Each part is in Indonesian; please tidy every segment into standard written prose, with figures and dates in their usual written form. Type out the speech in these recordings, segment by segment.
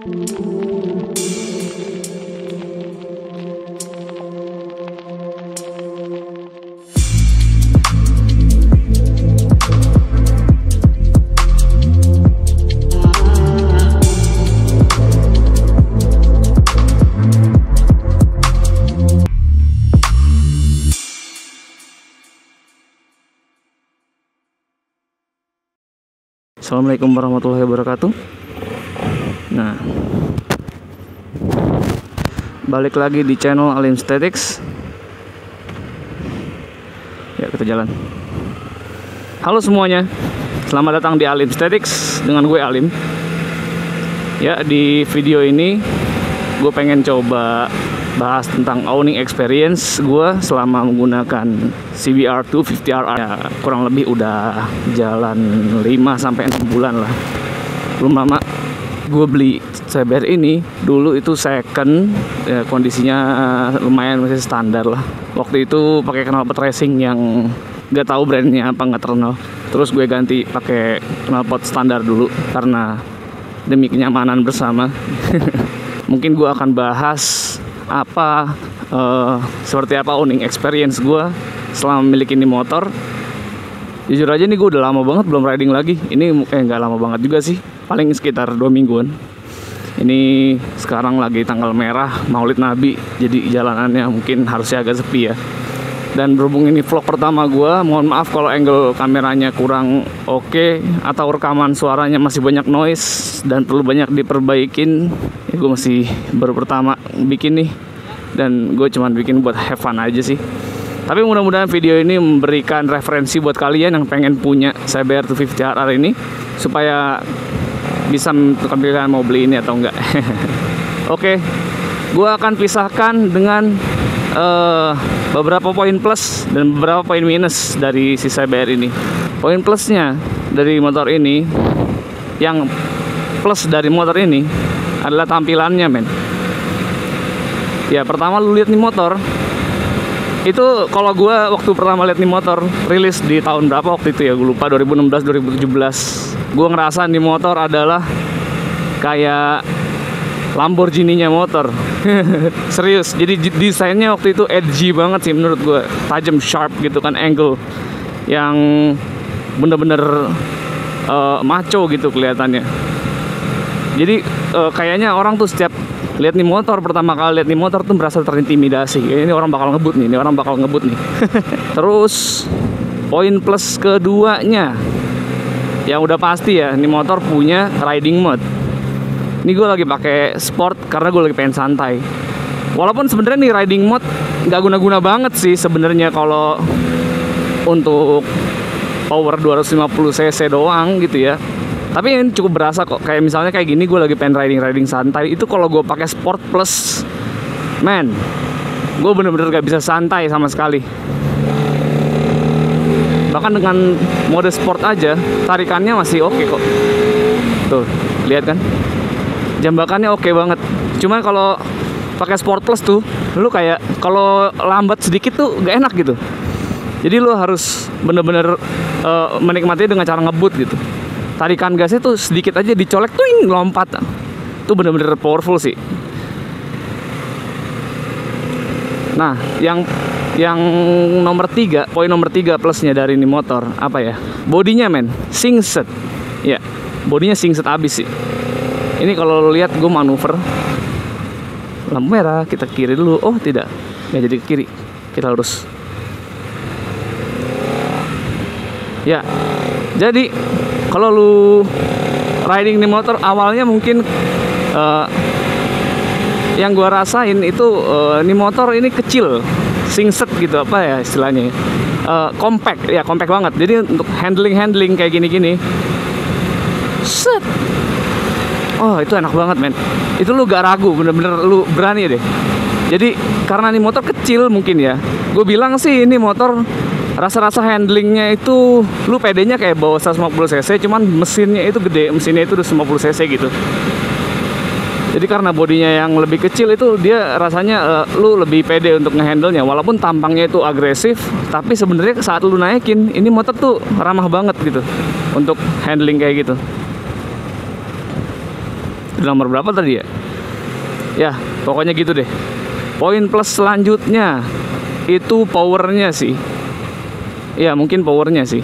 Assalamualaikum warahmatullahi wabarakatuh. Nah, balik lagi di channel Alim Statics. Ya, kita jalan. Halo semuanya, selamat datang di Alim Statics dengan gue Alim. Ya, di video ini gue pengen coba bahas tentang owning experience gue selama menggunakan CBR 250RR. Ya, kurang lebih udah jalan 5-6 bulan lah. Belum lama gue beli CBR ini. Dulu itu second, ya, kondisinya lumayan masih standar lah. Waktu itu pakai knalpot racing yang gak tahu brandnya apa, nggak terkenal. Terus gue ganti pakai knalpot standar dulu karena demi kenyamanan bersama. Mungkin gue akan bahas seperti apa owning experience gue selama memiliki ini motor. Jujur aja nih, gue udah lama banget belum riding lagi. Ini nggak lama banget juga sih, paling sekitar 2 mingguan. Ini sekarang lagi tanggal merah Maulid Nabi, jadi jalanannya mungkin harusnya agak sepi ya. Dan berhubung ini vlog pertama gue, mohon maaf kalau angle kameranya kurang oke atau rekaman suaranya masih banyak noise dan perlu banyak diperbaikin. Ya, gue masih baru pertama bikin nih, dan gue cuman bikin buat have fun aja sih. Tapi mudah-mudahan video ini memberikan referensi buat kalian yang pengen punya CBR 250RR ini, supaya bisa menentukan pilihan mau beli ini atau enggak. Oke, gue akan pisahkan dengan beberapa poin plus dan beberapa poin minus dari si CBR ini. Poin plusnya dari motor ini, yang plus dari motor ini adalah tampilannya, men. Ya, pertama lu lihat nih motor itu, kalau gue waktu pertama lihat nih motor rilis di tahun berapa waktu itu ya, gue lupa, 2016 2017. Gue ngerasa nih motor adalah kayak Lamborghini-nya motor. Serius, jadi desainnya waktu itu edgy banget sih menurut gue, tajam, sharp gitu kan, angle yang bener-bener maco gitu kelihatannya. Jadi kayaknya orang tuh setiap lihat nih motor, pertama kali lihat nih motor tuh merasa terintimidasi. Ini orang bakal ngebut nih, ini orang bakal ngebut nih. Terus poin plus keduanya, yang udah pasti ya, ini motor punya riding mode. Ini gue lagi pakai sport karena gue lagi pengen santai. Walaupun sebenarnya nih riding mode nggak guna-guna banget sih sebenarnya kalau untuk power 250 cc doang gitu ya. Tapi ini cukup berasa kok. Kayak misalnya kayak gini, gue lagi pengen riding santai. Itu kalau gue pakai sport plus, man, gue bener-bener gak bisa santai sama sekali. Bahkan dengan mode sport aja, tarikannya masih oke kok. Tuh, lihat kan? Jambakannya oke banget. Cuma kalau pakai sport plus tuh, lu kayak kalau lambat sedikit tuh gak enak gitu. Jadi lu harus bener-bener menikmatinya dengan cara ngebut gitu. Tarikan gasnya tuh sedikit aja dicolek tuh lompat. Itu bener-bener powerful sih. Nah, yang nomor 3, poin nomor 3 plusnya dari ini motor apa ya? Bodinya, men, singset. Ya, bodinya singset abis sih. Ini kalau lo lihat gue manuver lampu merah, kita kiri dulu. Oh tidak, nggak jadi ke kiri, kita lurus. Ya, jadi kalau lu riding di motor awalnya mungkin yang gua rasain itu ini motor ini kecil, singset gitu, apa ya istilahnya, compact ya, compact banget. Jadi untuk handling kayak gini set, oh itu enak banget, men. Itu lu gak ragu, bener-bener lu berani deh. Jadi karena ini motor kecil mungkin ya, gue bilang sih ini motor rasa-rasa handlingnya itu lu pedenya kayak bawa 150 cc, cuman mesinnya itu gede, mesinnya itu udah 50 cc gitu. Jadi karena bodinya yang lebih kecil itu dia rasanya lu lebih pede untuk ngehandle-nya. Walaupun tampangnya itu agresif, tapi sebenarnya saat lu naikin, ini motor tuh ramah banget gitu untuk handling kayak gitu. nomor berapa tadi ya? Ya, pokoknya gitu deh. Poin plus selanjutnya itu powernya sih. Ya, mungkin powernya sih.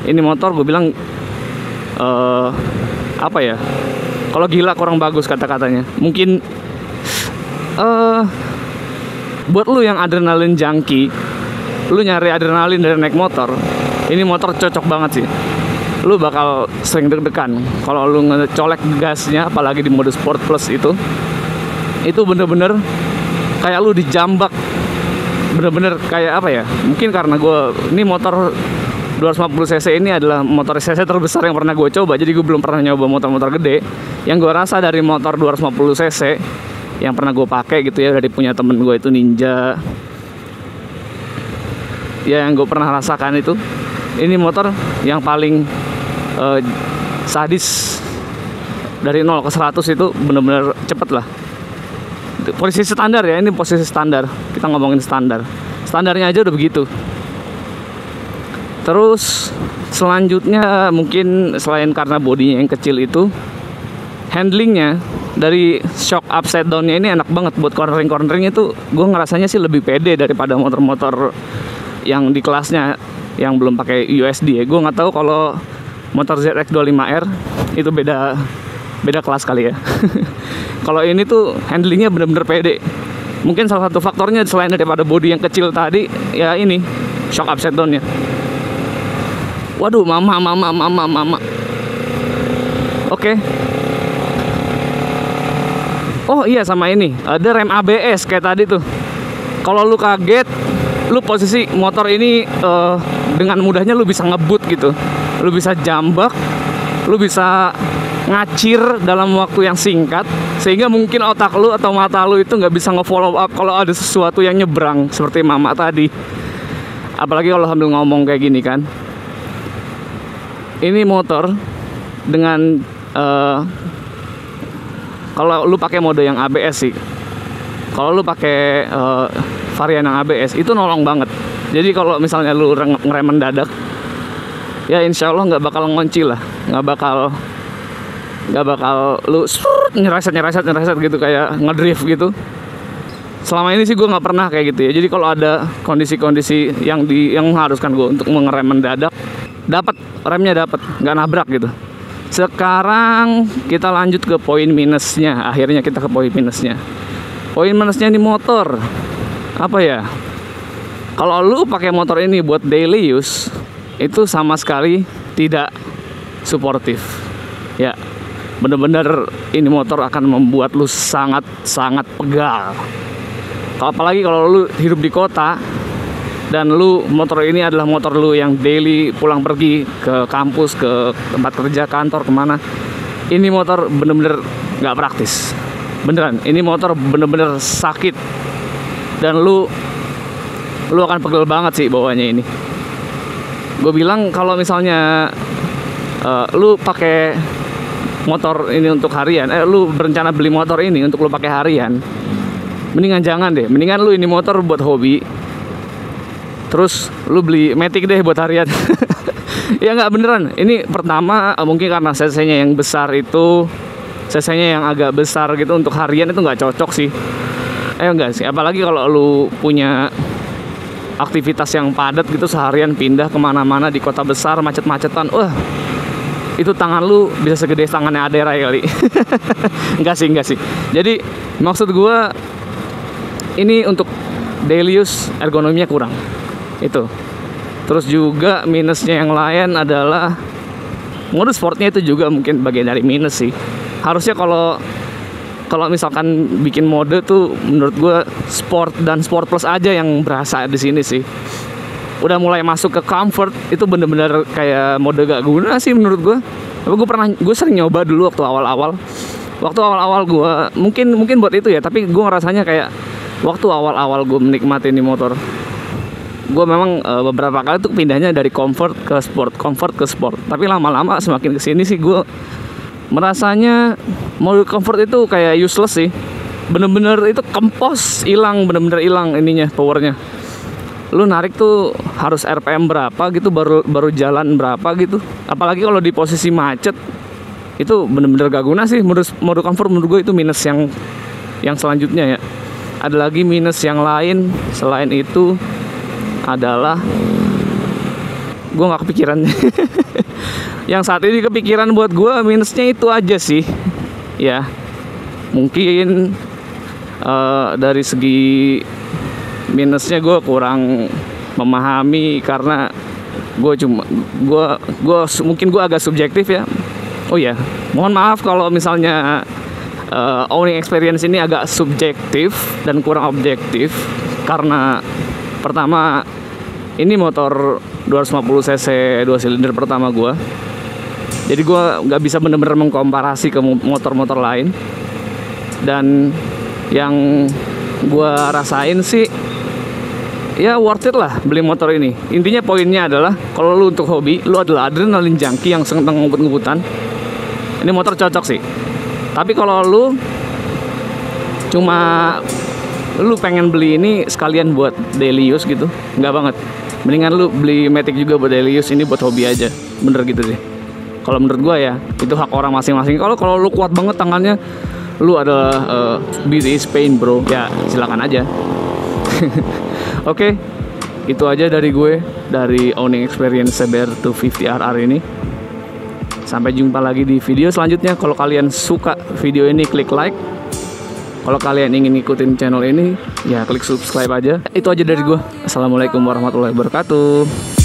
Ini motor gue bilang apa ya? Kalau gila kurang bagus kata-katanya. Mungkin buat lu yang adrenalin junkie, lu nyari adrenalin dari naik motor, ini motor cocok banget sih. Lu bakal sering deg-degan kalau lu ngecolek gasnya, apalagi di mode Sport Plus itu bener-bener kayak lu dijambak, bener-bener kayak apa ya? Mungkin karena ini motor 250 cc ini adalah motor cc terbesar yang pernah gue coba, jadi gue belum pernah nyoba motor-motor gede. Yang gue rasa dari motor 250 cc yang pernah gue pakai gitu ya, dari punya temen gue itu Ninja, ya yang gue pernah rasakan itu, ini motor yang paling sadis. Dari 0 ke 100 itu bener-bener cepet lah. Posisi standar ya, ini posisi standar. Kita ngomongin standarnya aja udah begitu. Terus selanjutnya mungkin selain karena bodinya yang kecil itu, handlingnya dari shock upside downnya ini enak banget. Buat cornering itu gue ngerasanya sih lebih pede daripada motor-motor yang di kelasnya yang belum pakai USD ya. Gue nggak tahu kalau motor ZX25R itu beda kelas kali ya. Kalau ini tuh handlingnya bener-bener pede. Mungkin salah satu faktornya selain daripada bodi yang kecil tadi, ya ini shock upside downnya. Waduh, mama. Oke. Oh iya, sama ini ada rem ABS kayak tadi tuh. Kalau lu kaget, lu posisi motor ini dengan mudahnya lu bisa ngebut gitu. Lu bisa jambak, lu bisa ngacir dalam waktu yang singkat, sehingga mungkin otak lu atau mata lu itu nggak bisa nge-follow up kalau ada sesuatu yang nyebrang seperti mama tadi. Apalagi kalau sambil ngomong kayak gini kan. Ini motor dengan kalau lu pakai mode yang ABS sih, kalau lu pakai varian yang ABS itu nolong banget. Jadi kalau misalnya lu ngerem mendadak, ya insya Allah nggak bakal ngunci lah, nggak bakal lu nyereset gitu kayak ngedrift gitu. Selama ini sih gue nggak pernah kayak gitu ya. Jadi kalau ada kondisi-kondisi yang mengharuskan gue untuk mengerem mendadak, remnya dapat, nggak nabrak gitu. Sekarang kita lanjut ke poin minusnya. Akhirnya kita ke poin minusnya. Poin minusnya di motor apa ya? Kalau lu pakai motor ini buat daily use, itu sama sekali tidak suportif. Ya, bener-bener ini motor akan membuat lu sangat pegal. Apalagi kalau lu hidup di kota dan lu motor ini adalah motor lu yang daily pulang pergi ke kampus, ke tempat kerja, kantor, kemana. Ini motor bener-bener nggak praktis. Beneran, ini motor bener-bener sakit. Dan lu akan pegel banget sih bawanya ini. Gue bilang kalau misalnya lu pakai motor ini untuk harian, lu berencana beli motor ini untuk lu pakai harian, mendingan jangan deh. Mendingan lu ini motor buat hobi, terus lu beli Matic deh buat harian. Ya nggak, beneran. Ini pertama mungkin karena cc-nya yang besar itu, cc-nya yang agak besar gitu, untuk harian itu nggak cocok sih. Enggak sih, apalagi kalau lu punya aktivitas yang padat gitu, seharian pindah kemana-mana di kota besar, macet-macetan. Itu tangan lu bisa segede tangannya Adera kali. Enggak sih. Jadi maksud gue, ini untuk daily use ergonominya kurang. Itu. Terus juga minusnya yang lain adalah mode sportnya itu juga mungkin bagian dari minus sih. Harusnya kalau misalkan bikin mode tuh, menurut gue sport dan sport plus aja yang berasa di sini sih. Udah mulai masuk ke comfort, itu bener-bener kayak mode gak guna sih menurut gue. Tapi gue sering nyoba dulu waktu awal-awal gue mungkin buat itu ya. Tapi gue ngerasanya kayak waktu awal-awal gue menikmati ini motor, gue memang beberapa kali tuh pindahnya dari comfort ke sport. Tapi lama-lama semakin kesini sih gue merasanya mode comfort itu kayak useless sih. Bener-bener itu kempos, bener-bener hilang ininya, powernya. Lu narik tuh harus RPM berapa gitu, baru jalan berapa gitu. Apalagi kalau di posisi macet, itu bener-bener gak guna sih. Mode comfort menurut gue itu minus yang selanjutnya ya. Ada lagi minus yang lain selain itu adalah gue nggak kepikiran. Yang saat ini kepikiran buat gue minusnya itu aja sih ya. Mungkin dari segi minusnya gue kurang memahami karena mungkin gue agak subjektif ya. Oh ya, mohon maaf kalau misalnya owning experience ini agak subjektif dan kurang objektif karena pertama ini motor 250 cc 2 silinder pertama gue, jadi gue nggak bisa bener-bener mengkomparasi ke motor-motor lain. Dan yang gue rasain sih ya worth it lah beli motor ini. Intinya poinnya adalah kalau lu untuk hobi, lu adalah adrenalin junkie yang seneng ngebut-ngebutan, ini motor cocok sih. Tapi kalau lu pengen beli ini sekalian buat daily use gitu, nggak banget. Mendingan lu beli Matic juga buat daily use, ini buat hobi aja. Bener gitu sih. Kalau menurut gua ya, itu hak orang masing-masing. Kalau lu kuat banget tangannya, lu adalah beat is pain bro, ya silakan aja. Oke, itu aja dari gue, dari owning experience CBR 250RR ini. Sampai jumpa lagi di video selanjutnya. Kalau kalian suka video ini, klik like. Kalau kalian ingin ngikutin channel ini, ya klik subscribe aja. Itu aja dari gue. Assalamualaikum warahmatullahi wabarakatuh.